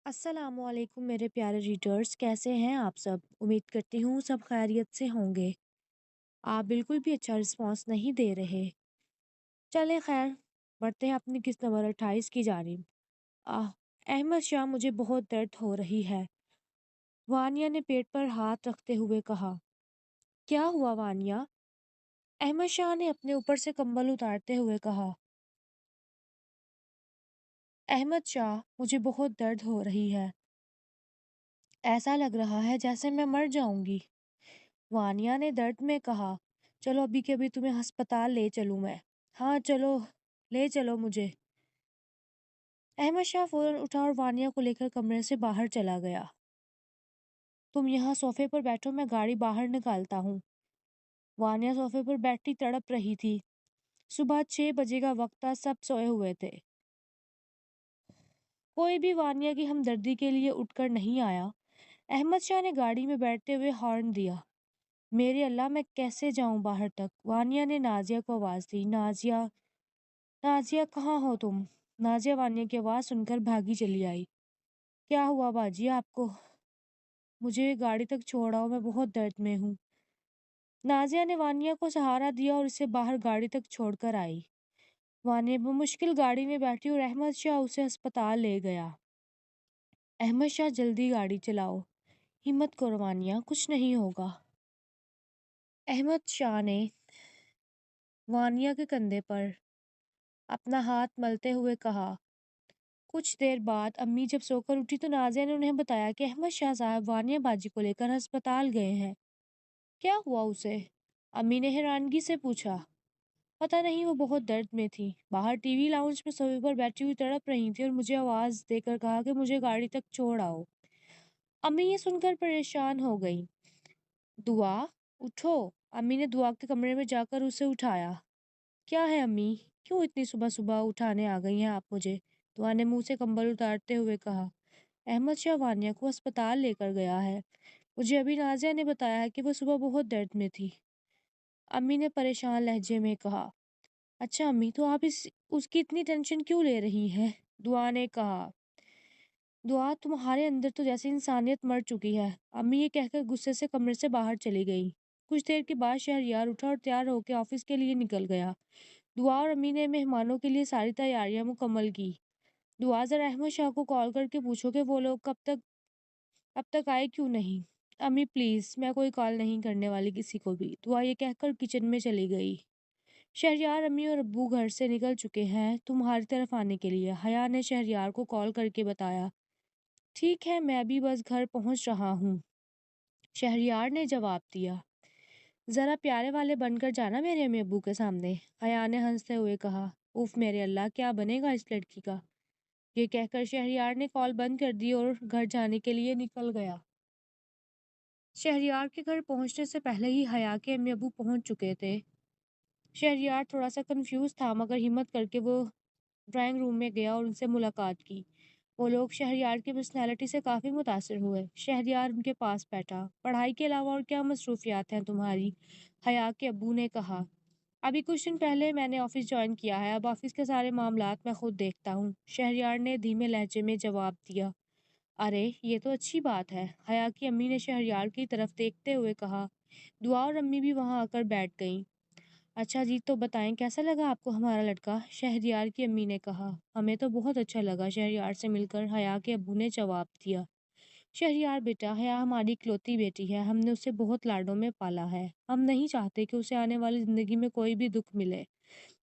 अस्सलाम वालेकुम मेरे प्यारे रीडर्स, कैसे हैं आप सब? उम्मीद करती हूँ सब खैरियत से होंगे। आप बिल्कुल भी अच्छा रिस्पॉन्स नहीं दे रहे। चलें खैर, बढ़ते हैं अपनी किस्त नंबर 28 की जानिब। आह, अहमद शाह, मुझे बहुत दर्द हो रही है। वानिया ने पेट पर हाथ रखते हुए कहा। क्या हुआ वानिया? अहमद शाह ने अपने ऊपर से कंबल उतारते हुए कहा। अहमद शाह, मुझे बहुत दर्द हो रही है। ऐसा लग रहा है जैसे मैं मर जाऊंगी। वानिया ने दर्द में कहा। चलो अभी के अभी तुम्हें अस्पताल ले चलूं मैं। हाँ चलो, ले चलो मुझे। अहमद शाह फौरन उठा और वानिया को लेकर कमरे से बाहर चला गया। तुम यहाँ सोफे पर बैठो, मैं गाड़ी बाहर निकालता हूँ। वानिया सोफे पर बैठी तड़प रही थी। सुबह 6 बजे का वक्त था, सब सोए हुए थे। कोई भी वानिया की हमदर्दी के लिए उठकर नहीं आया। अहमद शाह ने गाड़ी में बैठते हुए हॉर्न दिया। मेरे अल्लाह, मैं कैसे जाऊं बाहर तक? वानिया ने नाजिया को आवाज दी। नाजिया, नाजिया कहाँ हो तुम? नाजिया वानिया की आवाज़ सुनकर भागी चली आई। क्या हुआ बाजी आपको? मुझे गाड़ी तक छोड़ाओ, मैं बहुत दर्द में हूँ। नाजिया ने वानिया को सहारा दिया और इसे बाहर गाड़ी तक छोड़कर आई। वानिया मुश्किल गाड़ी में बैठी और अहमद शाह उसे अस्पताल ले गया। अहमद शाह, जल्दी गाड़ी चलाओ। हिम्मत करो वानिया, कुछ नहीं होगा। अहमद शाह ने वानिया के कंधे पर अपना हाथ मलते हुए कहा। कुछ देर बाद अम्मी जब सोकर उठी तो नाज़िया ने उन्हें बताया कि अहमद शाह साहब वानिया बाजी को लेकर अस्पताल गए हैं। क्या हुआ उसे? अम्मी ने हैरानगी से पूछा। पता नहीं, वो बहुत दर्द में थी। बाहर टीवी लाउंज में सोफे पर बैठी हुई तड़प रही थी और मुझे आवाज़ देकर कहा कि मुझे गाड़ी तक छोड़ आओ। अम्मी ये सुनकर परेशान हो गई। दुआ, उठो। अम्मी ने दुआ के कमरे में जाकर उसे उठाया। क्या है अम्मी? क्यों इतनी सुबह सुबह उठाने आ गई हैं आप मुझे? दुआ ने मुंह से कंबल उतारते हुए कहा। अहमद शाह वानिया को अस्पताल लेकर गया है। मुझे अभी नाजिया ने बताया है कि वो सुबह बहुत दर्द में थी। अम्मी ने परेशान लहजे में कहा। अच्छा अम्मी, तो आप इस उसकी इतनी टेंशन क्यों ले रही हैं? दुआ ने कहा। दुआ, तुम्हारे अंदर तो जैसे इंसानियत मर चुकी है। अम्मी ये कहकर गुस्से से कमरे से बाहर चली गई। कुछ देर के बाद शहरयार उठा और तैयार होकर ऑफिस के लिए निकल गया। दुआ और अम्मी ने मेहमानों के लिए सारी तैयारियां मुकम्मल की। दुआ, जरा अहमद शाह को कॉल करके पूछो कि वो लोग अब तक आए क्यों नहीं? अम्मी प्लीज़, मैं कोई कॉल नहीं करने वाली किसी को भी। दुआ ये कहकर किचन में चली गई। शहरयार, अम्मी और अब्बू घर से निकल चुके हैं तुम्हारी तरफ आने के लिए, हया ने शहरयार को कॉल करके बताया। ठीक है, मैं अभी बस घर पहुंच रहा हूँ, शहरयार ने जवाब दिया। ज़रा प्यारे वाले बनकर जाना मेरे अम्मी अब्बू के सामने, हया ने हंसते हुए कहा। उफ मेरे अल्लाह, क्या बनेगा इस लड़की का? ये कहकर शहरयार ने कॉल बंद कर दी और घर जाने के लिए निकल गया। शहरयार के घर पहुंचने से पहले ही हया के अम्मी अब्बू पहुंच चुके थे। शहरयार थोड़ा सा कंफ्यूज था, मगर हिम्मत करके वो ड्राइंग रूम में गया और उनसे मुलाकात की। वो लोग शहरयार की पर्सनैलिटी से काफ़ी मुतासिर हुए। शहरयार उनके पास बैठा। पढ़ाई के अलावा और क्या मसरूफियात हैं तुम्हारी? हया के अब्बू ने कहा। अभी कुछ दिन पहले मैंने ऑफिस ज्वाइन किया है, अब ऑफिस के सारे मामलात मैं खुद देखता हूँ, शहरयार ने धीमे लहजे में जवाब दिया। अरे ये तो अच्छी बात है, हया की अम्मी ने शहरयार की तरफ देखते हुए कहा। दुआ और अम्मी भी वहां आकर बैठ गईं। अच्छा जी, तो बताएं कैसा लगा आपको हमारा लड़का? शहरयार की अम्मी ने कहा। हमें तो बहुत अच्छा लगा शहरयार से मिलकर, हया के अब्बू ने जवाब दिया। शहरयार बेटा, हया हमारी इकलौती बेटी है, हमने उसे बहुत लाडों में पाला है। हम नहीं चाहते कि उसे आने वाली ज़िंदगी में कोई भी दुख मिले।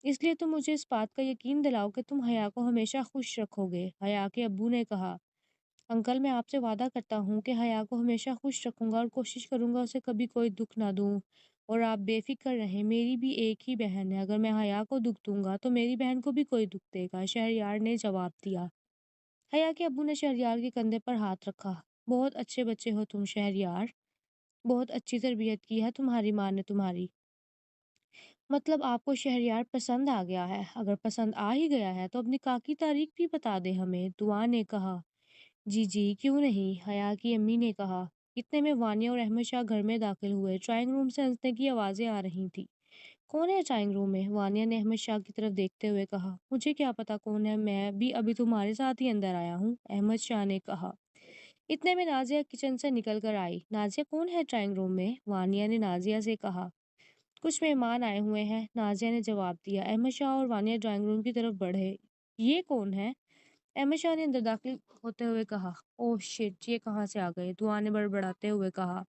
इसलिए तुम मुझे इस बात का यकीन दिलाओ कि तुम हया को हमेशा खुश रखोगे, हया के अब्बू ने कहा। अंकल, मैं आपसे वादा करता हूँ कि हया को हमेशा खुश रखूंगा और कोशिश करूंगा उसे कभी कोई दुख ना दूं। और आप बेफिक्र रहें, मेरी भी एक ही बहन है, अगर मैं हया को दुख दूंगा तो मेरी बहन को भी कोई दुख देगा, शहरयार ने जवाब दिया। हया के अब्बू ने शहरयार के कंधे पर हाथ रखा। बहुत अच्छे बच्चे हो तुम शहरयार, बहुत अच्छी तरबियत की है तुम्हारी माँ ने तुम्हारी। मतलब आपको शहरयार पसंद आ गया है? अगर पसंद आ ही गया है तो अपनी काकी तारीख भी बता दे हमें, दुआ ने कहा। जी जी, क्यों नहीं, हया की अम्मी ने कहा। इतने में वानिया और अहमद शाह घर में दाखिल हुए। ड्राइंग रूम से हंसने की आवाज़ें आ रही थी। कौन है ड्राइंग रूम में? वानिया ने अहमद शाह की तरफ देखते हुए कहा। मुझे क्या पता कौन है, मैं भी अभी तुम्हारे साथ ही अंदर आया हूँ, अहमद शाह ने कहा। इतने में नाजिया किचन से निकल कर आई। नाजिया, कौन है ड्राइंग रूम में? वानिया ने नाजिया से कहा। कुछ मेहमान आए हुए हैं, नाजिया ने जवाब दिया। अहमद शाह और वानिया ड्राइंग रूम की तरफ बढ़े। ये कौन है? अहमद शाह ने अंदर दाखिल होते हुए कहा। ओह शिट, ये कहाँ से आ गए? दुआ ने बड़बड़ाते हुए कहा।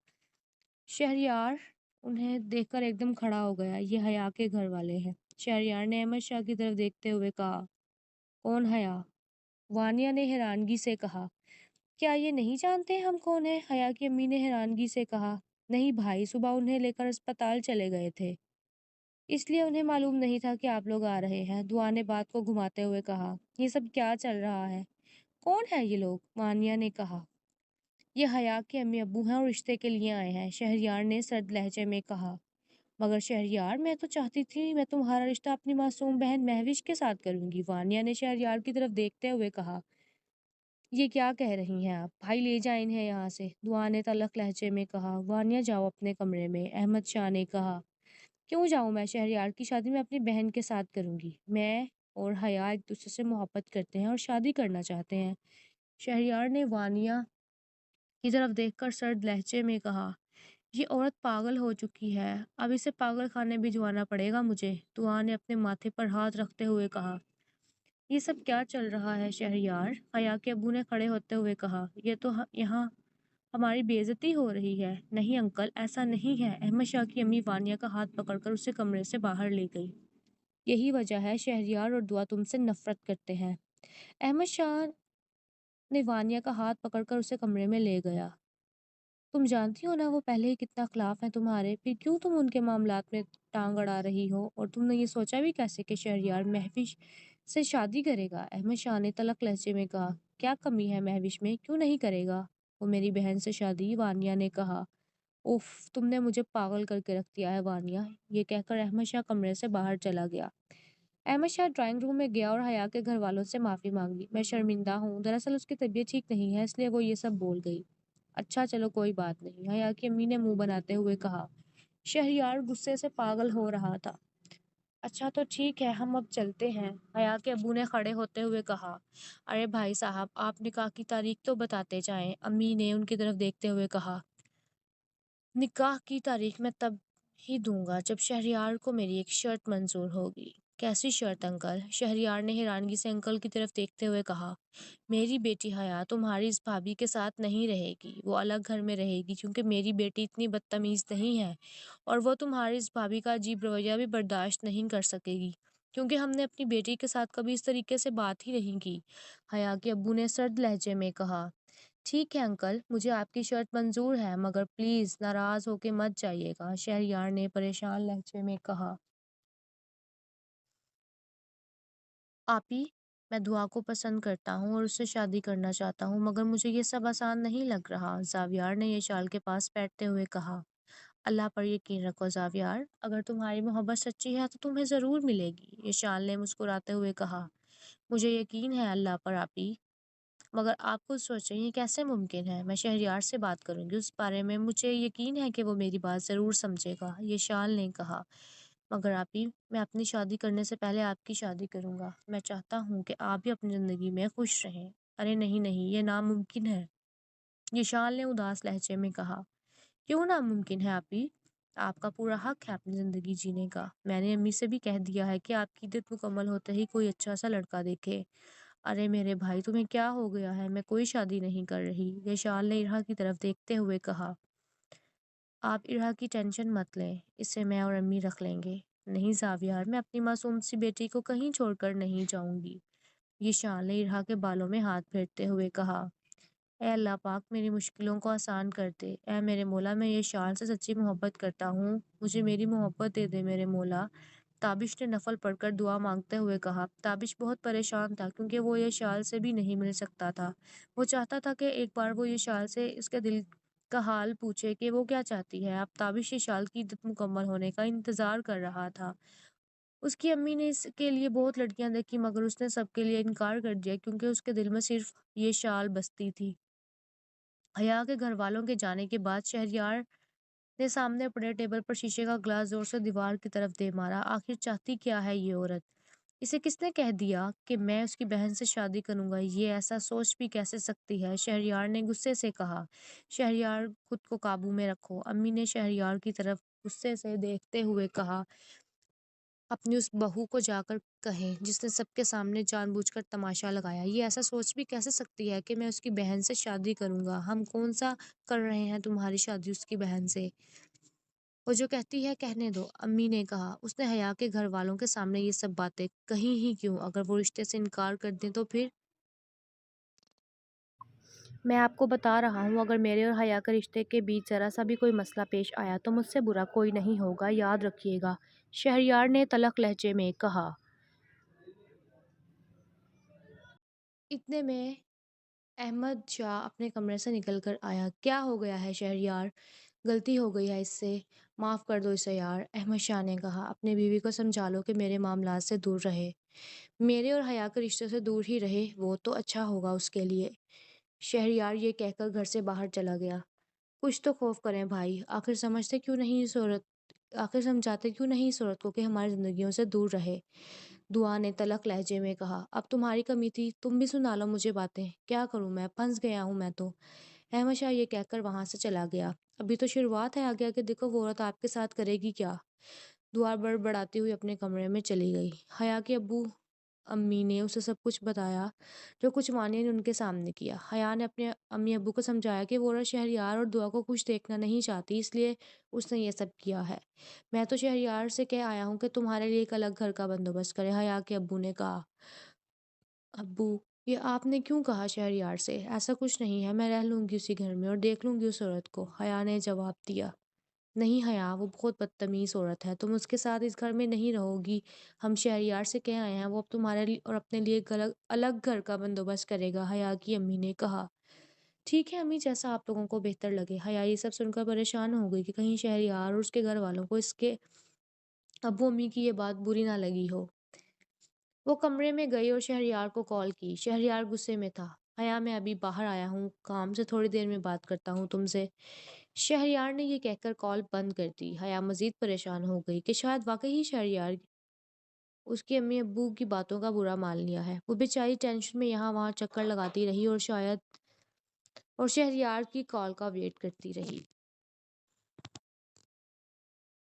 शहरयार उन्हें देखकर एकदम खड़ा हो गया। ये हया के घर वाले हैं। शहरयार ने अहमद शाह की तरफ देखते हुए कहा। कौन हया? वानिया ने हैरानगी से कहा। क्या ये नहीं जानते हम कौन है? हया की अम्मी ने हैरानगी से कहा। नहीं भाई, सुबह उन्हें लेकर अस्पताल चले गए थे, इसलिए उन्हें मालूम नहीं था कि आप लोग आ रहे हैं, दुआ ने बात को घुमाते हुए कहा। ये सब क्या चल रहा है? कौन है ये लोग? वानिया ने कहा। ये हया के अम्मी अब्बू हैं और रिश्ते के लिए आए हैं, शहरयार ने सर्द लहजे में कहा। मगर शहरयार, मैं तो चाहती थी मैं तुम्हारा रिश्ता अपनी मासूम बहन महविश के साथ करूंगी, वानिया ने शहरयार की तरफ देखते हुए कहा। ये क्या कह रही हैं आप? भाई ले जाए इन्हें यहाँ से, दुआ ने तल्ख लहजे में कहा। वानिया, जाओ अपने कमरे में, अहमद शाह ने कहा। क्यों जाऊं मैं? शहरयार की शादी मैं अपनी बहन के साथ करूंगी। मैं और हया एक दूसरे से मोहब्बत करते हैं और शादी करना चाहते हैं, शहरयार ने वानिया की तरफ देखकर सर्द लहजे में कहा। ये औरत पागल हो चुकी है, अब इसे पागल खाने भिजवाना पड़ेगा मुझे, दुआ ने अपने माथे पर हाथ रखते हुए कहा। ये सब क्या चल रहा है शहरयार? हया के अब्बू ने खड़े होते हुए कहा। ये तो यहाँ हमारी बेइज्जती हो रही है। नहीं अंकल, ऐसा नहीं है, अहमद शाह की अम्मी वानिया का हाथ पकड़कर उसे कमरे से बाहर ले गई। यही वजह है शहरयार और दुआ तुमसे नफरत करते हैं। अहमद शाह ने वानिया का हाथ पकड़कर उसे कमरे में ले गया। तुम जानती हो ना वो पहले ही कितना खिलाफ है तुम्हारे, फिर क्यों तुम उनके मामलात में टांग अड़ा रही हो? और तुमने ये सोचा भी कैसे कि शहरयार महविश से शादी करेगा? अहमद शाह ने तलख लहजे में कहा। क्या कमी है महविश में, क्यों नहीं करेगा वो मेरी बहन से शादी? वानिया ने कहा। उफ, तुमने मुझे पागल करके रख दिया है वानिया, ये कहकर अहमद शाह कमरे से बाहर चला गया। अहमद शाह ड्राइंग रूम में गया और हया के घर वालों से माफ़ी मांगी। मैं शर्मिंदा हूँ, दरअसल उसकी तबीयत ठीक नहीं है, इसलिए वो ये सब बोल गई। अच्छा चलो कोई बात नहीं, हया की अम्मी ने मुंह बनाते हुए कहा। शहरयार गुस्से से पागल हो रहा था। अच्छा तो ठीक है, हम अब चलते हैं, हया के अब्बू ने खड़े होते हुए कहा। अरे भाई साहब, आप निकाह की तारीख तो बताते जाएं, अम्मी ने उनकी तरफ देखते हुए कहा। निकाह की तारीख मैं तब ही दूंगा जब शहरयार को मेरी एक शर्त मंजूर होगी। कैसी शर्त अंकल? शहरयार ने हैरानगी से अंकल की तरफ देखते हुए कहा। मेरी बेटी हया तुम्हारी इस भाभी के साथ नहीं रहेगी, वो अलग घर में रहेगी, क्योंकि मेरी बेटी इतनी बदतमीज नहीं है और वो तुम्हारी इस भाभी का अजीब रवैया भी बर्दाश्त नहीं कर सकेगी, क्योंकि हमने अपनी बेटी के साथ कभी इस तरीके से बात ही नहीं की, हया के अब्बू ने सर्द लहजे में कहा। ठीक है अंकल, मुझे आपकी शर्त मंजूर है, मगर प्लीज नाराज होके मत जाइएगा, शहरयार ने परेशान लहजे में कहा। आपी, मैं दुआ को पसंद करता हूँ और उससे शादी करना चाहता हूँ, मगर मुझे ये सब आसान नहीं लग रहा, जावियार ने यशाल के पास बैठते हुए कहा। अल्लाह पर यकीन रखो जावियार, अगर तुम्हारी मोहब्बत सच्ची है तो तुम्हें ज़रूर मिलेगी, यशाल ने मुस्कुराते हुए कहा। मुझे यकीन है अल्लाह पर आपी, मगर आप खुद सोचें ये कैसे मुमकिन है? मैं शहरयार से बात करूंगी उस बारे में, मुझे यकीन है कि वो मेरी बात ज़रूर समझेगा, ये शाल ने कहा। मगर आपी, मैं अपनी शादी करने से पहले आपकी शादी करूंगा, मैं चाहता हूँ कि आप भी अपनी ज़िंदगी में खुश रहें। अरे नहीं नहीं, ये नामुमकिन है, ये शाल ने उदास लहजे में कहा। क्यों नामुमकिन है आपी? आपका पूरा हक है अपनी ज़िंदगी जीने का, मैंने अम्मी से भी कह दिया है कि आपकी इद्दत मुकम्मल होते ही कोई अच्छा सा लड़का देखे। अरे मेरे भाई, तुम्हें क्या हो गया है? मैं कोई शादी नहीं कर रही, यशाल ने इरहा की तरफ देखते हुए कहा। आप इरहा की टेंशन मत लें, इसे मैं और अम्मी रख लेंगे। नहीं जावियार, मैं अपनी मासूम सी बेटी को कहीं छोड़कर नहीं जाऊंगी, यशाल ने इरहा के बालों में हाथ फेरते हुए कहा। ए अल्लाह पाक, मेरी मुश्किलों को आसान कर दे, ए मेरे मौला, मैं ये शाल से सच्ची मोहब्बत करता हूँ, मुझे मेरी मोहब्बत दे दे मेरे मौला, ताबिश ने नफल पढ़कर दुआ मांगते हुए कहा। ताबिश बहुत परेशान था, क्योंकि वो ये शाल से भी नहीं मिल सकता था। वो चाहता था कि एक बार वो ये शाल से इसके दिल का हाल पूछे कि वो क्या चाहती है। अब ताबिश ये शाल की इद्दत मुकम्मल होने का इंतजार कर रहा था। उसकी अम्मी ने इसके लिए बहुत लड़कियां देखी, मगर उसने सबके लिए इनकार कर दिया, क्योंकि उसके दिल में सिर्फ ये शाल बसती थी। हया के घर वालों के जाने के बाद शहरयार نے سامنے پڑے ٹیبل پر شیشے کا گلاس زور سے دیوار کی طرف دے مارا۔ آخر چاہتی کیا ہے یہ عورت؟ اسے کس نے کہہ دیا کہ میں اس کی بہن سے شادی کروں گا؟ یہ ایسا سوچ بھی کیسے سکتی ہے؟ شہریار نے غصے سے کہا۔ شہریار خود کو قابو میں رکھو، امی نے شہریار کی طرف غصے سے دیکھتے ہوئے کہا۔ اپنی اس بہو کو جا کر کہیں جس نے سب کے سامنے جان بوجھ کر تماشا لگایا، یہ ایسا سوچ بھی کیسے سکتی ہے کہ میں اس کی بہن سے شادی کروں گا؟ ہم کون سا کر رہے ہیں تمہاری شادی اس کی بہن سے؟ وہ جو کہتی ہے کہنے دو، امی نے کہا۔ اس نے حیا کے گھر والوں کے سامنے یہ سب باتیں کہیں ہی کیوں؟ اگر وہ رشتے سے انکار کر دیں تو پھر؟ میں آپ کو بتا رہا ہوں، اگر میرے اور حیا کے رشتے کے بیچ ذرا سا بھی کوئی مسئلہ پیش آیا تو مجھ سے برا کوئی نہیں ہوگا، یاد رکھیے گا، شہریار نے تلخ لہجے میں کہا۔ اتنے میں احمد شاہ اپنے کمرے سے نکل کر آیا۔ کیا ہو گیا ہے شہریار؟ غلطی ہو گئی ہے اس سے، معاف کر دو اسے یار، احمد شاہ نے کہا۔ اپنی بیوی کو سمجھا لو کہ میرے معاملات سے دور رہے، میرے اور حیا کے رشتے سے دور ہی رہے، وہ تو اچھا ہوگا اس کے لیے۔ شہریار یہ کہہ کر گھر سے باہر چلا گیا۔ کچھ تو خوف کریں بھائی، آخر سمجھاتے کیوں نہیں اس عورت کو کہ ہماری زندگیوں سے دور رہے؟ دعا نے تلخ لہجے میں کہا۔ اب تمہاری کمی تھی، تم بھی سنا لو مجھے باتیں، کیا کروں میں، پھنس گیا ہوں میں تو۔ احمد شاہ یہ کہہ کر وہاں سے چلا گیا۔ ابھی تو شروعات ہے، آگے آگے دیکھو وہ عورت آپ کے ساتھ کرے گی کیا۔ دعا بڑبڑاتی ہوئی اپنے کمرے میں چلی گئی۔ حیا کے ابو امی نے اسے سب کچھ بتایا جو کچھ وانیہ نے ان کے سامنے کیا۔ حیا نے اپنے امی ابو کو سمجھایا کہ وہ عورت شہریار اور دعا کو خوش دیکھنا نہیں چاہتی، اس لیے اس نے یہ سب کیا ہے۔ میں تو شہریار سے کہہ آیا ہوں کہ تمہارے لیے ایک الگ گھر کا بندوبست کرے، حیا کے ابو نے کہا۔ ابو، یہ آپ نے کیوں کہا شہریار سے؟ ایسا کچھ نہیں ہے، میں رہ لوں گی اسی گھر میں اور دیکھ لوں گی اس عورت کو، حیا نے جواب دیا۔ نہیں حیا، وہ بہت بدتمیز عورت ہے، تم اس کے ساتھ اس گھر میں نہیں رہو گی، ہم شہریار سے کہہ آئے ہیں، وہ اب تمہارے لیے اور اپنے لیے ایک الگ گھر کا بندوبست کرے گا، حیا کی امی نے کہا۔ ٹھیک ہے امی، جیسا آپ لوگوں کو بہتر لگے۔ حیا یہ سب سن کر پریشان ہو گئی کہ کہیں شہریار اور اس کے گھر والوں کو اس کے ابو امی کی یہ بات بری نہ لگی ہو۔ وہ کمرے میں گئی اور شہریار کو کال کی۔ شہریار غصے میں تھا۔ حیا، میں ابھی باہر آیا ہوں کام سے، تھوڑی دیر میں بات کرتا ہوں تم سے۔ شہریار نے یہ کہہ کر کال بند کر دی۔ حیا مزید پریشان ہو گئی کہ شاید واقعی ہی شہریار اس کے امی ابو کی باتوں کا برا مان لیا ہے۔ وہ بیچاری ٹینشن میں یہاں وہاں چکر لگاتی رہی اور شہریار کی کال کا ویٹ کرتی رہی۔